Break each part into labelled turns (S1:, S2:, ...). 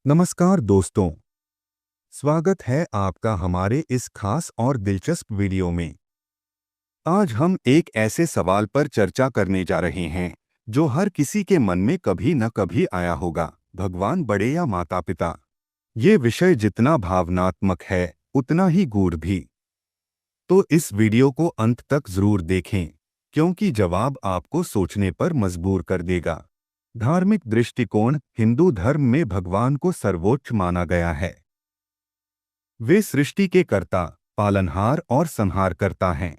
S1: नमस्कार दोस्तों, स्वागत है आपका हमारे इस खास और दिलचस्प वीडियो में। आज हम एक ऐसे सवाल पर चर्चा करने जा रहे हैं जो हर किसी के मन में कभी न कभी आया होगा, भगवान बड़े या माता पिता। ये विषय जितना भावनात्मक है उतना ही गूढ़ भी। तो इस वीडियो को अंत तक जरूर देखें, क्योंकि जवाब आपको सोचने पर मजबूर कर देगा। धार्मिक दृष्टिकोण: हिंदू धर्म में भगवान को सर्वोच्च माना गया है। वे सृष्टि के कर्ता, पालनहार और संहारकर्ता हैं।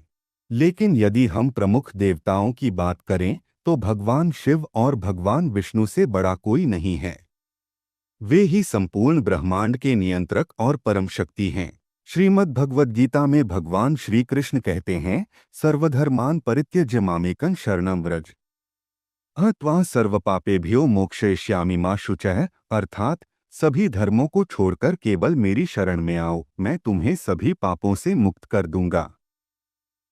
S1: लेकिन यदि हम प्रमुख देवताओं की बात करें तो भगवान शिव और भगवान विष्णु से बड़ा कोई नहीं है। वे ही संपूर्ण ब्रह्मांड के नियंत्रक और परम शक्ति हैं। श्रीमद् भगवद गीता में भगवान श्री कृष्ण कहते हैं, सर्वधर्मान् परित्यज्य मामेकं शरणं व्रज त्वां सर्वपापेभ्यो मोक्षयिष्यामि मा शुचः, अर्थात सभी धर्मों को छोड़कर केवल मेरी शरण में आओ, मैं तुम्हें सभी पापों से मुक्त कर दूंगा।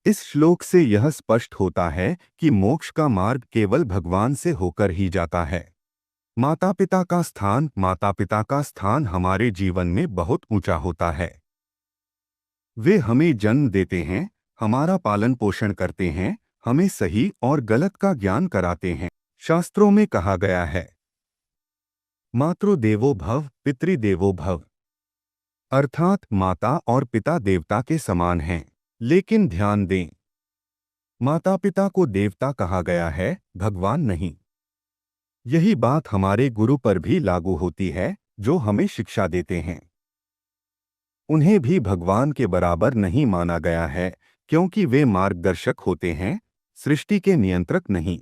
S1: इस श्लोक से यह स्पष्ट होता है कि मोक्ष का मार्ग केवल भगवान से होकर ही जाता है। माता पिता का स्थान हमारे जीवन में बहुत ऊंचा होता है। वे हमें जन्म देते हैं, हमारा पालन पोषण करते हैं, हमें सही और गलत का ज्ञान कराते हैं। शास्त्रों में कहा गया है, मातृदेवो भव पितृदेवो भव, अर्थात माता और पिता देवता के समान हैं। लेकिन ध्यान दें, माता पिता को देवता कहा गया है, भगवान नहीं। यही बात हमारे गुरु पर भी लागू होती है, जो हमें शिक्षा देते हैं। उन्हें भी भगवान के बराबर नहीं माना गया है, क्योंकि वे मार्गदर्शक होते हैं, सृष्टि के नियंत्रक नहीं।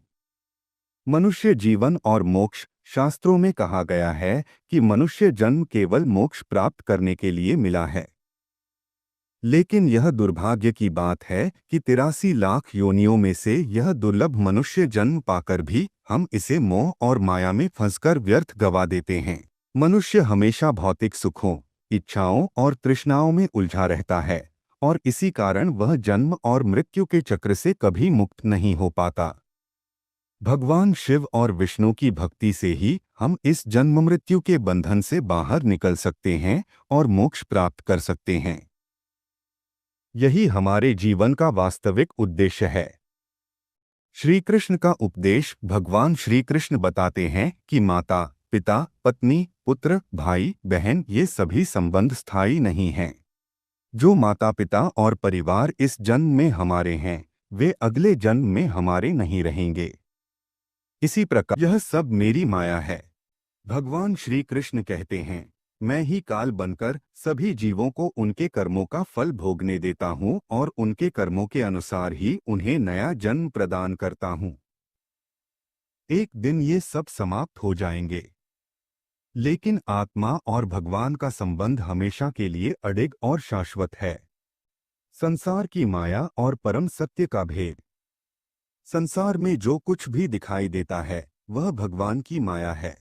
S1: मनुष्य जीवन और मोक्ष: शास्त्रों में कहा गया है कि मनुष्य जन्म केवल मोक्ष प्राप्त करने के लिए मिला है। लेकिन यह दुर्भाग्य की बात है कि 83 लाख योनियों में से यह दुर्लभ मनुष्य जन्म पाकर भी हम इसे मोह और माया में फंसकर व्यर्थ गवा देते हैं। मनुष्य हमेशा भौतिक सुखों, इच्छाओं और तृष्णाओं में उलझा रहता है, और इसी कारण वह जन्म और मृत्यु के चक्र से कभी मुक्त नहीं हो पाता। भगवान शिव और विष्णु की भक्ति से ही हम इस जन्म मृत्यु के बंधन से बाहर निकल सकते हैं और मोक्ष प्राप्त कर सकते हैं। यही हमारे जीवन का वास्तविक उद्देश्य है। श्री कृष्ण का उपदेश: भगवान श्री कृष्ण बताते हैं कि माता पिता, पत्नी, पुत्र, भाई बहन ये सभी संबंध स्थायी नहीं हैं। जो माता पिता और परिवार इस जन्म में हमारे हैं, वे अगले जन्म में हमारे नहीं रहेंगे। इसी प्रकार यह सब मेरी माया है। भगवान श्री कृष्ण कहते हैं, मैं ही काल बनकर सभी जीवों को उनके कर्मों का फल भोगने देता हूँ और उनके कर्मों के अनुसार ही उन्हें नया जन्म प्रदान करता हूँ। एक दिन ये सब समाप्त हो जाएंगे, लेकिन आत्मा और भगवान का संबंध हमेशा के लिए अडिग और शाश्वत है। संसार की माया और परम सत्य का भेद: संसार में जो कुछ भी दिखाई देता है वह भगवान की माया है।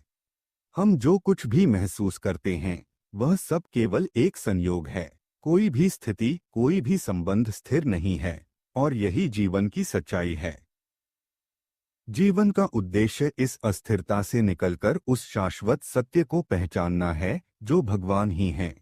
S1: हम जो कुछ भी महसूस करते हैं वह सब केवल एक संयोग है। कोई भी स्थिति, कोई भी संबंध स्थिर नहीं है, और यही जीवन की सच्चाई है। जीवन का उद्देश्य इस अस्थिरता से निकलकर उस शाश्वत सत्य को पहचानना है जो भगवान ही हैं।